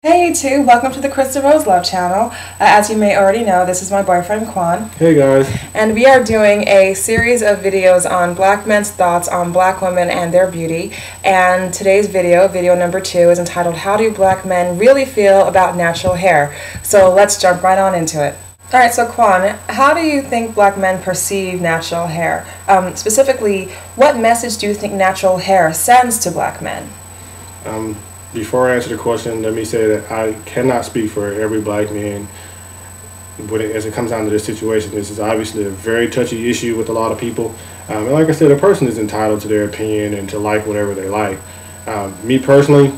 Hey YouTube, welcome to the Krista Rose Love channel. As you may already know, this is my boyfriend Quan. Hey guys. And we are doing a series of videos on black men's thoughts on black women and their beauty. And today's video, video number 2, is entitled How Do Black Men Really Feel About Natural Hair? So let's jump right on into it. Alright, so Quan, how do you think black men perceive natural hair? Specifically, what message do you think natural hair sends to black men? Before I answer the question, let me say that I cannot speak for every black man as it comes down to this situation. This is obviously a very touchy issue with a lot of people. And like I said, a person is entitled to their opinion and to like whatever they like. Me personally,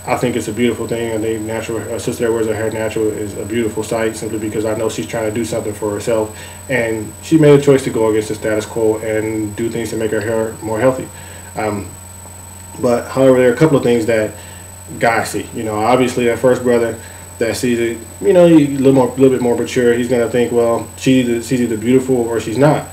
I think it's a beautiful thing. I think a sister that wears her hair natural is a beautiful sight, simply because I know she's trying to do something for herself. And she made a choice to go against the status quo and do things to make her hair more healthy. But however, there are a couple of things that guys see. Obviously that first brother that sees it, a little bit more mature, he's gonna think, well, she's either beautiful or she's not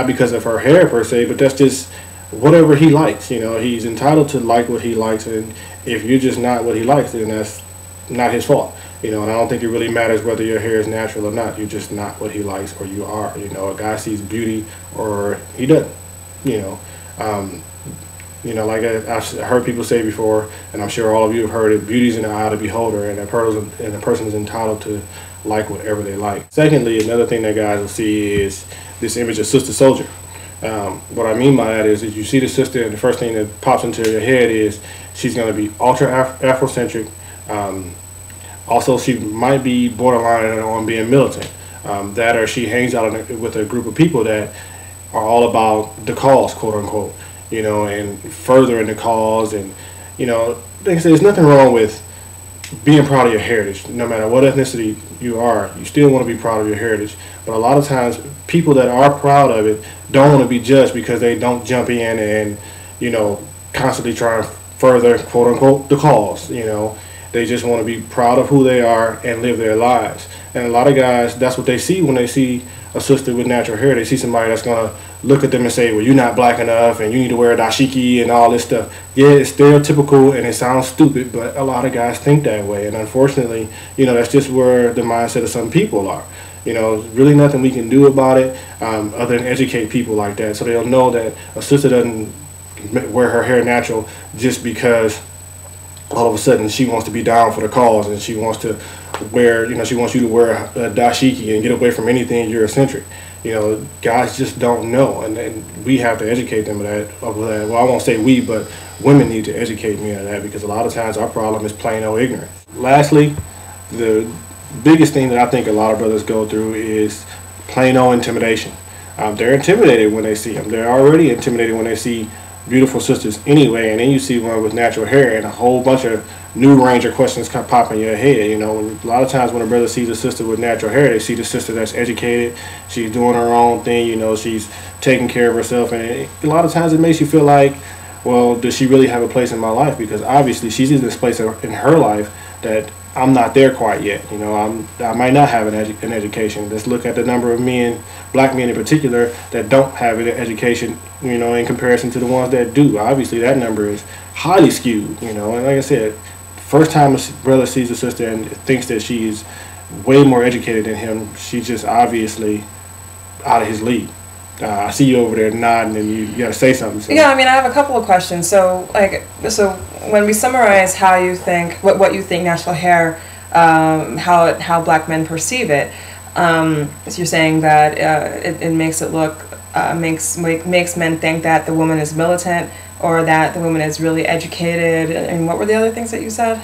because of her hair per se, but that's just whatever he likes. He's entitled to like what he likes, and if you're just not what he likes, then that's not his fault. And I don't think it really matters whether your hair is natural or not. You're just not what he likes, or you are. A guy sees beauty or he doesn't. Like I've heard people say before, and I'm sure all of you have heard it, beauty's in the eye of the beholder, and a person is entitled to like whatever they like. Secondly, another thing that guys will see is this image of Sister Soldier. What I mean by that is if you see the sister, and the first thing that pops into your head is she's going to be ultra Afrocentric. Also, she might be borderline on being militant. That or she hangs out with a group of people that are all about the cause, quote unquote. And furthering the cause, and like I said, there's nothing wrong with being proud of your heritage. No matter what ethnicity you are, you still want to be proud of your heritage. But a lot of times, people that are proud of it don't want to be judged because they don't jump in and constantly try and further, quote unquote, the cause. They just want to be proud of who they are and live their lives. And a lot of guys, that's what they see when they see a sister with natural hair. They see somebody that's going to look at them and say, well, you're not black enough and you need to wear a dashiki and all this stuff. Yeah, it's stereotypical and it sounds stupid, but a lot of guys think that way. And unfortunately, that's just where the mindset of some people are. Really nothing we can do about it other than educate people like that, so they'll know that a sister doesn't wear her hair natural just because all of a sudden she wants to be down for the cause and she wants to wear, she wants you to wear a dashiki and get away from anything Eurocentric. Guys just don't know, and we have to educate them of that. Well, I won't say we, but women need to educate me on that, because a lot of times our problem is plain old ignorance. Lastly, the biggest thing that I think a lot of brothers go through is plain old intimidation. They're intimidated when they see them. They're already intimidated when they see beautiful sisters anyway, and then you see one with natural hair and a whole bunch of new range of questions pop in your head. A lot of times when a brother sees a sister with natural hair, they see the sister that's educated, she's doing her own thing, she's taking care of herself, and a lot of times it makes you feel like, well, does she really have a place in my life? Because obviously she's in this place in her life that I'm not there quite yet. I might not have an education. Let's look at the number of men, black men in particular, that don't have an education, in comparison to the ones that do. Obviously that number is highly skewed, and like I said, first time a brother sees a sister and thinks that she is way more educated than him, she's just obviously out of his league. I see you over there nodding, and you got to say something. So. Yeah, I have a couple of questions. So when we summarize how you think, what you think natural hair, how black men perceive it, so you're saying that it makes it look, makes men think that the woman is militant, or that the woman is really educated, and what were the other things that you said?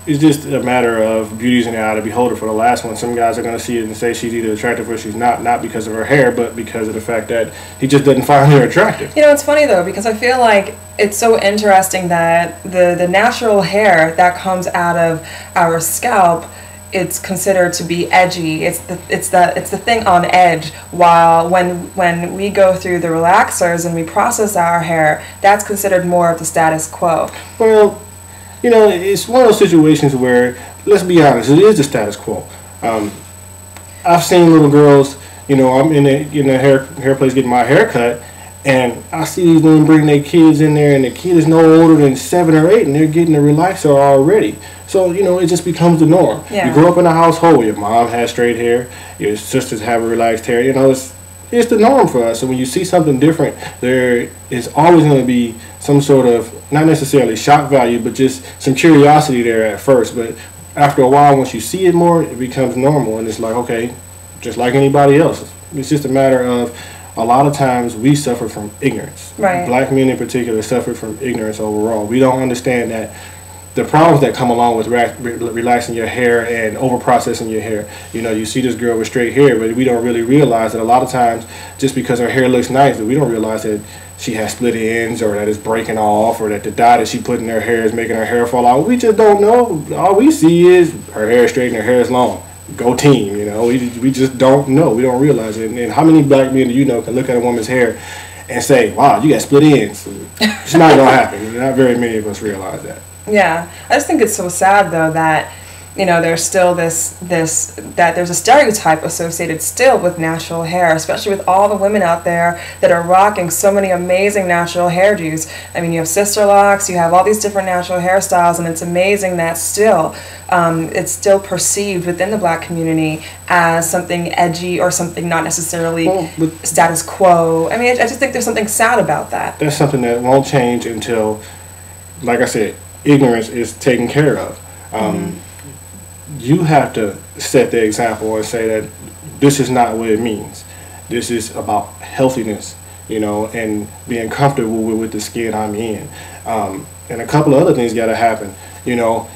It's just a matter of beauty's in the eye of the beholder. For the last one, some guys are going to see it and say she's either attractive or she's not because of her hair, but because of the fact that he just doesn't find her attractive. It's funny though, because I feel like it's so interesting that the natural hair that comes out of our scalp, it's considered to be edgy. It's the thing on edge. While when we go through the relaxers and we process our hair, that's considered more of the status quo. Well, it's one of those situations where, let's be honest, it is the status quo. I've seen little girls, I'm in the hair place getting my hair cut, And I see these women bring their kids in there, and the kid is no older than 7 or 8, and they're getting a relaxer already. So, you know, it just becomes the norm. Yeah. You grow up in a household where your mom has straight hair, your sisters have a relaxed hair. You know, it's the norm for us. So when you see something different, there is always going to be some sort of, not necessarily shock value, but just some curiosity there at first. But after a while, once you see it more, it becomes normal, and it's like, okay, just like anybody else. It's just a matter of, a lot of times we suffer from ignorance. Right. Black men in particular suffer from ignorance overall. We don't understand that the problems that come along with relaxing your hair and over processing your hair. You know, you see this girl with straight hair, but we don't really realize that a lot of times, just because her hair looks nice, that we don't realize that she has split ends, or that it's breaking off, or that the dye that she put in her hair is making her hair fall out. We just don't know. All we see is her hair is straight and her hair is long. Go team, you know. We just don't know. We don't realize it. And how many black men do you know can look at a woman's hair and say, wow, you got split ends? It's not going to happen. Not very many of us realize that. Yeah. I just think it's so sad, though, that, you know, there's still that there's a stereotype associated still with natural hair, especially with all the women out there that are rocking so many amazing natural hairdos. I mean, you have sister locks, you have all these different natural hairstyles, and it's amazing that still it's still perceived within the black community as something edgy or something not necessarily status quo. I mean, I just think there's something sad about that. That's something that won't change until, like I said, ignorance is taken care of. You have to set the example and say that this is not what it means. This is about healthiness, you know, and being comfortable with the skin I'm in. And a couple of other things got to happen. You know,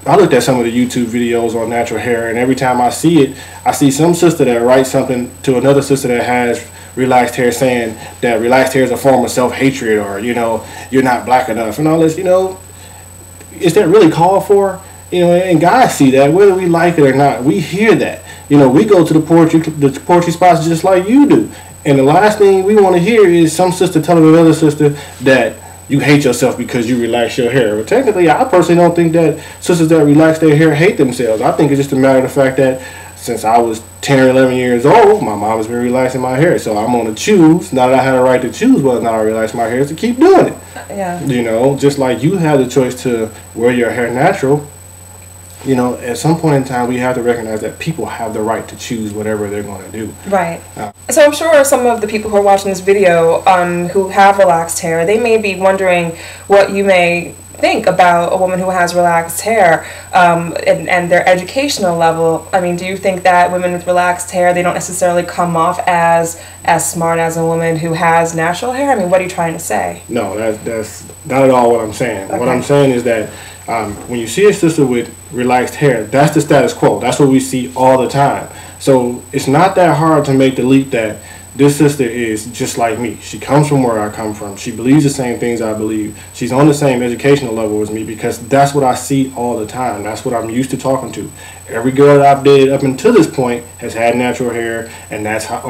I looked at some of the YouTube videos on natural hair, and every time I see it, I see some sister that writes something to another sister that has relaxed hair, saying that relaxed hair is a form of self-hatred, or, you know, you're not black enough and all this. You know, is that really called for? You know, and guys see that, whether we like it or not. We hear that. You know, we go to the poetry spots just like you do. And the last thing we want to hear is some sister telling another sister that you hate yourself because you relax your hair. But technically, I personally don't think that sisters that relax their hair hate themselves. I think it's just a matter of the fact that since I was 10 or 11 years old, my mom has been relaxing my hair. So I'm going to choose, now that I had a right to choose whether or not I relax my hair, to keep doing it. Yeah. You know, just like you have the choice to wear your hair natural. You know, at some point in time, we have to recognize that people have the right to choose whatever they're going to do. Right. So I'm sure some of the people who are watching this video who have relaxed hair, they may be wondering what you may think about a woman who has relaxed hair and their educational level. I mean, do you think that women with relaxed hair, they don't necessarily come off as smart as a woman who has natural hair? I mean, what are you trying to say? No, that's not at all what I'm saying. Okay. What I'm saying is that when you see a sister with relaxed hair, that's the status quo. That's what we see all the time. So it's not that hard to make the leap that this sister is just like me. She comes from where I come from. She believes the same things I believe. She's on the same educational level as me, because that's what I see all the time. That's what I'm used to talking to. Every girl that I've dated up until this point has had natural hair, and that's how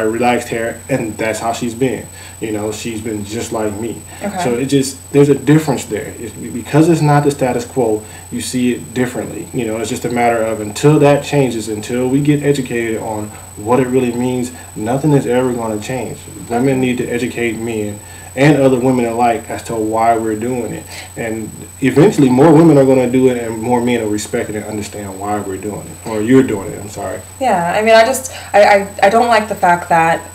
relaxed hair, and that's how she's been. You know, she's been just like me. Okay. So there's a difference there. Because it's not the status quo, you see it differently. You know, it's just a matter of, until that changes, until we get educated on what it really means, nothing is ever going to change. Women need to educate men and other women alike as to why we're doing it. And eventually more women are going to do it, and more men will respect it and understand why we're doing it. Or you're doing it, I'm sorry. Yeah, I mean, I don't like the fact that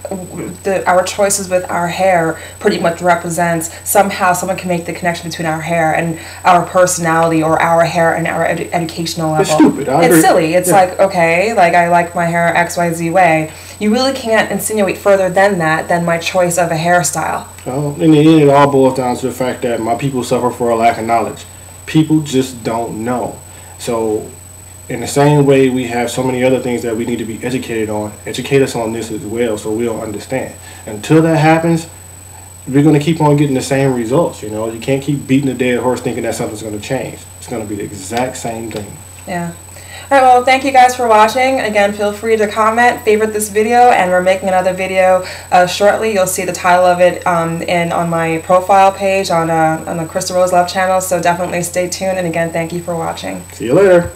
our choices with our hair pretty much represents, somehow someone can make the connection between our hair and our personality, or our hair and our educational level. It's stupid. I agree. It's silly. It's like, okay, like I like my hair XYZ way. You really can't insinuate further than that, than my choice of a hairstyle. Well, in the end, it all boils down to the fact that my people suffer for a lack of knowledge. People just don't know. So in the same way we have so many other things that we need to be educated on, educate us on this as well, so we'll understand. Until that happens, we're going to keep on getting the same results. You know, you can't keep beating a dead horse thinking that something's going to change. It's going to be the exact same thing. Yeah. All right, well, thank you guys for watching. Again, feel free to comment, favorite this video, and we're making another video shortly. You'll see the title of it on my profile page on the Krista Rose Love channel, so definitely stay tuned. And again, thank you for watching. See you later.